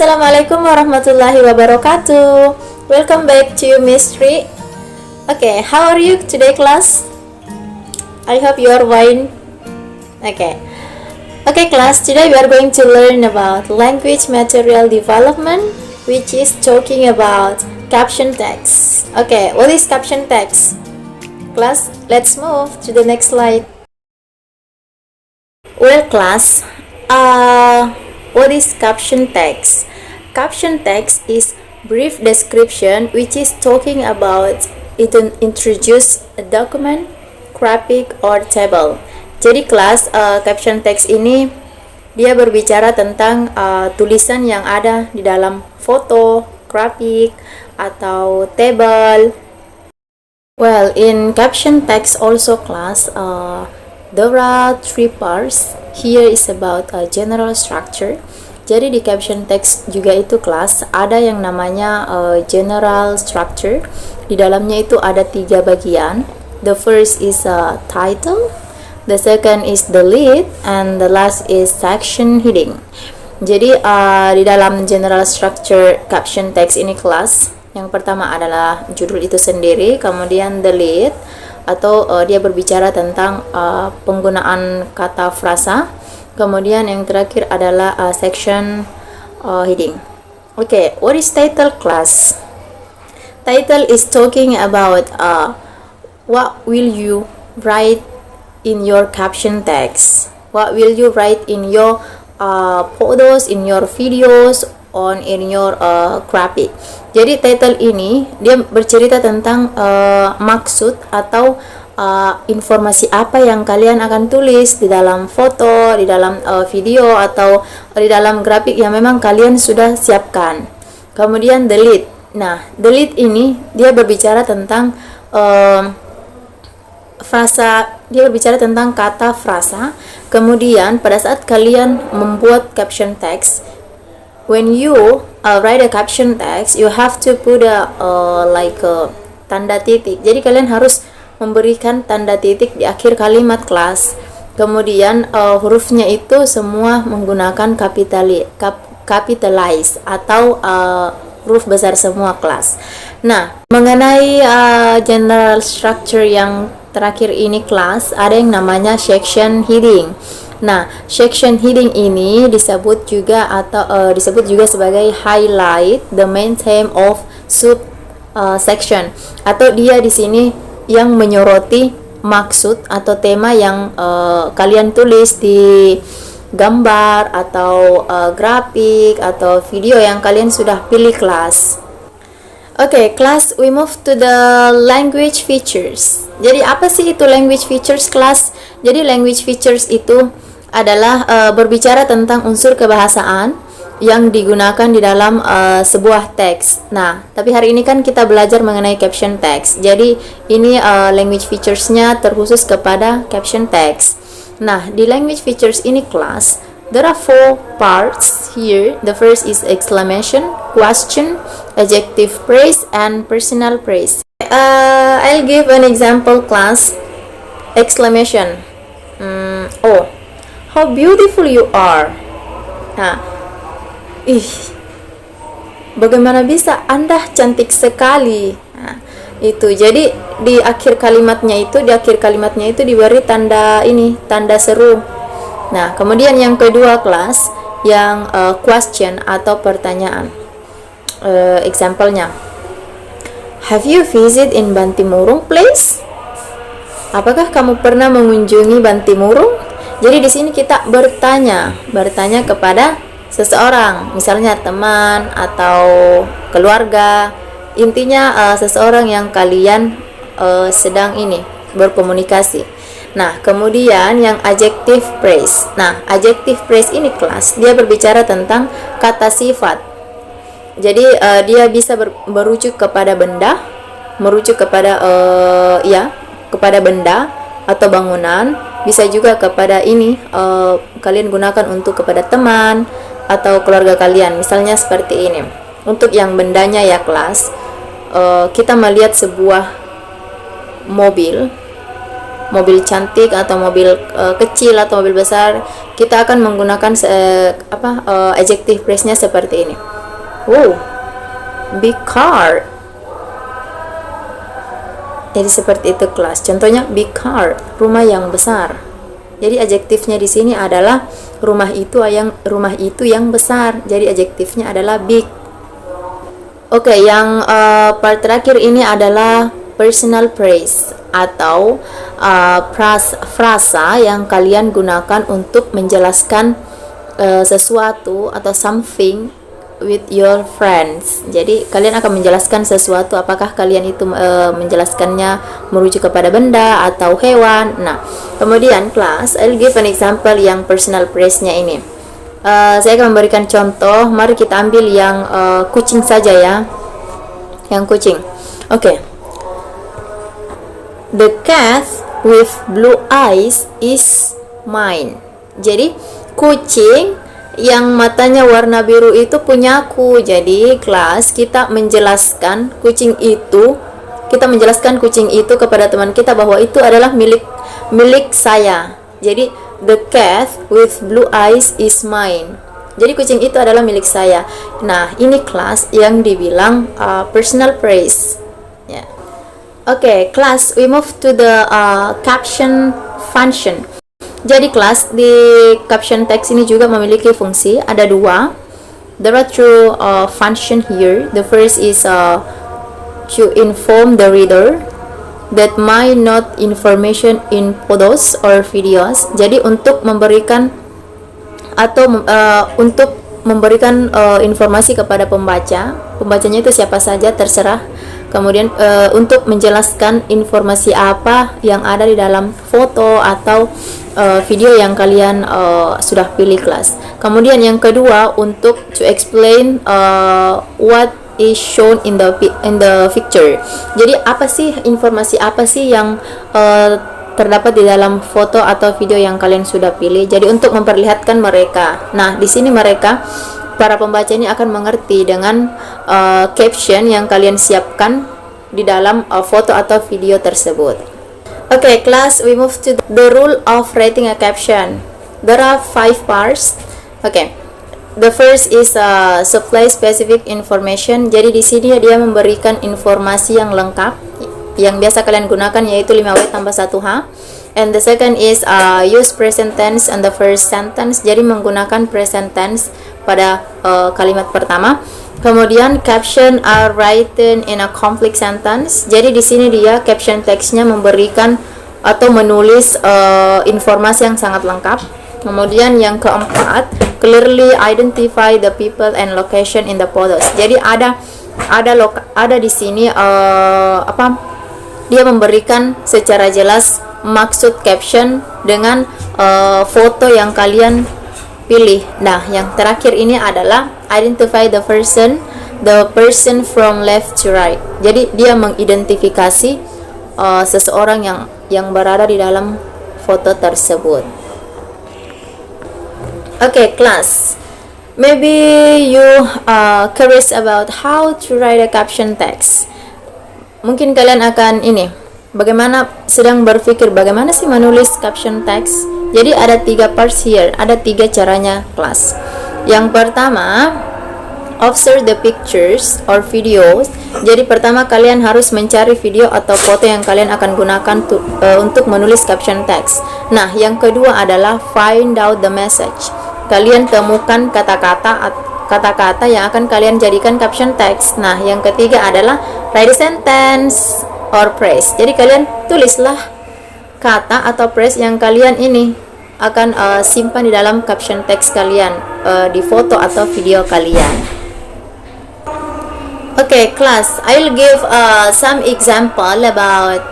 Assalamualaikum warahmatullahi wabarakatuh. Welcome back to Miss Tri. Okay, how are you today, class? I hope you are fine. Okay, class. Today we are going to learn about language material development, which is talking about caption text. Okay, what is caption text? Class, let's move to the next slide. Well, class, what is caption text? Caption text is brief description which is talking about it introduce a document, graphic, or table. Jadi kelas caption text ini dia berbicara tentang tulisan yang ada di dalam foto, grafik, atau table. Well, in caption text also class there are three parts. Here is about a general structure. Jadi di caption text juga itu kelas ada yang namanya general structure. Di dalamnya itu ada 3 bagian. The first is a title, the second is the lead, and the last is section heading. Jadi di dalam general structure caption text ini kelas, yang pertama adalah judul itu sendiri, kemudian the lead atau dia berbicara tentang penggunaan kata frasa. Kemudian yang terakhir adalah section heading. Okay, what is title, class? Title is talking about what will you write in your caption text. What will you write in your photos, in your videos, in your graphic. Jadi title ini dia bercerita tentang maksud atau informasi apa yang kalian akan tulis di dalam foto, di dalam video, atau di dalam grafik yang memang kalian sudah siapkan. Kemudian the lead. Nah, the lead ini dia berbicara tentang frasa, dia berbicara tentang kata frasa. Kemudian pada saat kalian membuat caption text, when you write a caption text, you have to put tanda titik. Jadi kalian harus memberikan tanda titik di akhir kalimat, kelas. Kemudian hurufnya itu semua menggunakan capitalize atau huruf besar semua, kelas. Nah, mengenai general structure yang terakhir ini, kelas, ada yang namanya section heading. Nah, section heading ini disebut juga sebagai highlight the main theme of sub section, atau dia di sini yang menyoroti maksud atau tema yang kalian tulis di gambar atau grafik atau video yang kalian sudah pilih, kelas. Okay, class, we move to the language features. Jadi apa sih itu language features, kelas? Jadi language features itu adalah berbicara tentang unsur kebahasaan yang digunakan di dalam sebuah teks. Nah, tapi hari ini kan kita belajar mengenai caption text. Jadi ini language features-nya terkhusus kepada caption text. Nah, di language features ini, kelas, there are 4 parts here. The first is exclamation, question, adjective phrase, and personal phrase. I'll give an example, class. Exclamation. Oh, how beautiful you are. Nah, bagaimana bisa Anda cantik sekali. Nah, itu. Jadi di akhir kalimatnya itu diberi tanda seru. Nah, kemudian yang kedua, kelas, yang question atau pertanyaan. Example-nya, have you visit in Bantimurung place? Apakah kamu pernah mengunjungi Bantimurung? Jadi di sini kita bertanya kepada seseorang, misalnya teman atau keluarga. Intinya seseorang yang kalian sedang berkomunikasi. Nah, kemudian yang adjective phrase. Nah, adjective phrase ini, kelas, dia berbicara tentang kata sifat. Jadi dia bisa merujuk kepada benda, kepada benda atau bangunan. Bisa juga kepada kalian gunakan untuk kepada teman atau keluarga kalian, misalnya seperti ini. Untuk yang bendanya ya, kelas, kita melihat sebuah mobil cantik atau mobil kecil atau mobil besar, kita akan menggunakan adjective phrase-nya seperti ini. Oh, big car. Jadi seperti itu kelas. Contohnya big car, rumah yang besar. Jadi adjektifnya di sini adalah rumah itu yang besar. Jadi adjektifnya adalah big. Oke, yang part terakhir ini adalah personal praise atau frasa yang kalian gunakan untuk menjelaskan sesuatu atau something with your friends. Jadi kalian akan menjelaskan sesuatu, apakah kalian itu menjelaskannya merujuk kepada benda atau hewan. Nah, kemudian kelas, I'll give an example yang personal praise-nya ini. Saya akan memberikan contoh. Mari kita ambil yang kucing saja ya. Yang kucing. Oke. The cat with blue eyes is mine. Jadi kucing yang matanya warna biru itu punyaku. Jadi kelas, kita menjelaskan kucing itu kepada teman kita bahwa itu adalah milik saya. Jadi the cat with blue eyes is mine. Jadi kucing itu adalah milik saya. Nah, ini kelas yang dibilang personal praise. Ya. Oke, kelas, we move to the caption function. Jadi kelas, di caption text ini juga memiliki fungsi, ada dua. There are two function here. The first is to inform the reader that might not information in photos or videos. Jadi untuk memberikan informasi kepada pembacanya itu siapa saja terserah. Kemudian untuk menjelaskan informasi apa yang ada di dalam foto atau video yang kalian sudah pilih kelas. Kemudian yang kedua, untuk to explain what is shown in the picture. Jadi informasi apa sih yang terdapat di dalam foto atau video yang kalian sudah pilih. Jadi untuk memperlihatkan mereka. Nah, di sini para pembaca ini akan mengerti dengan caption yang kalian siapkan di dalam foto atau video tersebut. Okay, class, we move to the rule of writing a caption. There are 5 parts. Okay, the first is supply specific information. Jadi di sini dia memberikan informasi yang lengkap yang biasa kalian gunakan, yaitu 5W tambah 1H. And the second is use present tense on the first sentence. Jadi menggunakan present tense pada kalimat pertama. Kemudian caption are written in a complete sentence. Jadi di sini dia caption text-nya memberikan atau menulis informasi yang sangat lengkap. Kemudian yang keempat, clearly identify the people and location in the photos. Jadi ada di sini dia memberikan secara jelas maksud caption dengan foto yang kalian pilih. Nah, yang terakhir ini adalah identify the person from left to right. Jadi dia mengidentifikasi seseorang yang berada di dalam foto tersebut. Okay, class. Maybe you curious about how to write a caption text. Mungkin kalian akan sedang berpikir bagaimana sih menulis caption text. Jadi ada 3 parts here, ada 3 caranya kelas. Yang pertama, observe the pictures or videos. Jadi pertama kalian harus mencari video atau foto yang kalian akan gunakan untuk menulis caption text. Nah, yang kedua adalah find out the message. Kalian temukan kata-kata yang akan kalian jadikan caption text. Nah, yang ketiga adalah write a sentence or phrase. Jadi kalian tulislah kata atau phrase yang kalian akan simpan di dalam caption text kalian di foto atau video kalian. Okay, class, I'll give some example about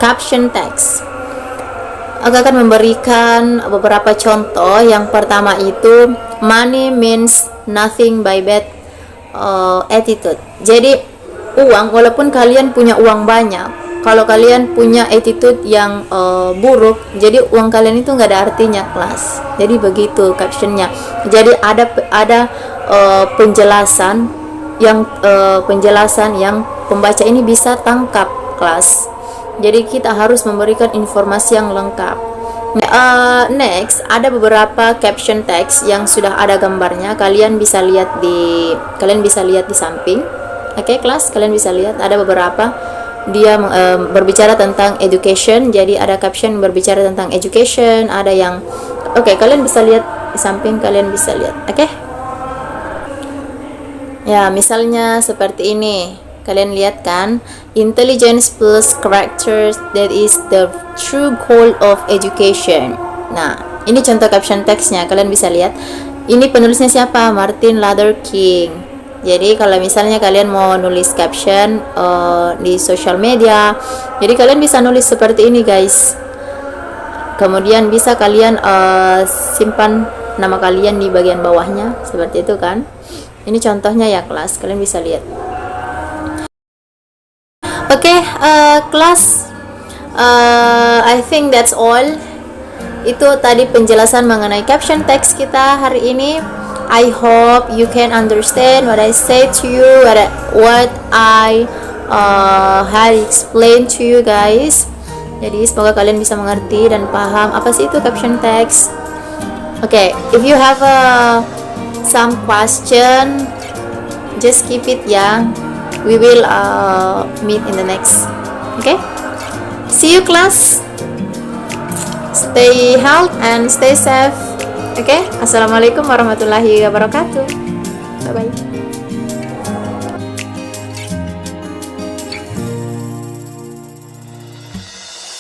caption text. Aku akan memberikan beberapa contoh. Yang pertama itu, money means nothing by bad attitude. Jadi uang, walaupun kalian punya uang banyak, kalau kalian punya attitude yang buruk, jadi uang kalian itu nggak ada artinya kelas. Jadi begitu captionnya. Jadi ada penjelasan yang pembaca ini bisa tangkap kelas. Jadi kita harus memberikan informasi yang lengkap. Next, ada beberapa caption text yang sudah ada gambarnya. Kalian bisa lihat di samping. Oke, kelas, kalian bisa lihat ada beberapa. Dia berbicara tentang education. Jadi ada caption berbicara tentang education. Ada yang kalian bisa lihat di samping. Kalian bisa lihat. Oke. Ya, misalnya seperti ini. Kalian lihat kan, intelligence plus characters, that is the true goal of education. Nah, ini contoh caption text-nya. Kalian bisa lihat. Ini penulisnya siapa? Martin Luther King. Jadi kalau misalnya kalian mau nulis caption di social media, jadi kalian bisa nulis seperti ini, guys. Kemudian bisa kalian simpan nama kalian di bagian bawahnya, seperti itu kan. Ini contohnya ya, kelas. Kalian bisa lihat. Kelas, I think that's all. Itu tadi penjelasan mengenai caption text kita hari ini. I hope you can understand what I say to you, what I had explained to you guys. Jadi semoga kalian bisa mengerti dan paham apa sih itu caption text. If you have some question, just keep it ya. We will meet in the next. See you, class. Stay healthy and stay safe. Assalamualaikum warahmatullahi wabarakatuh. Bye bye.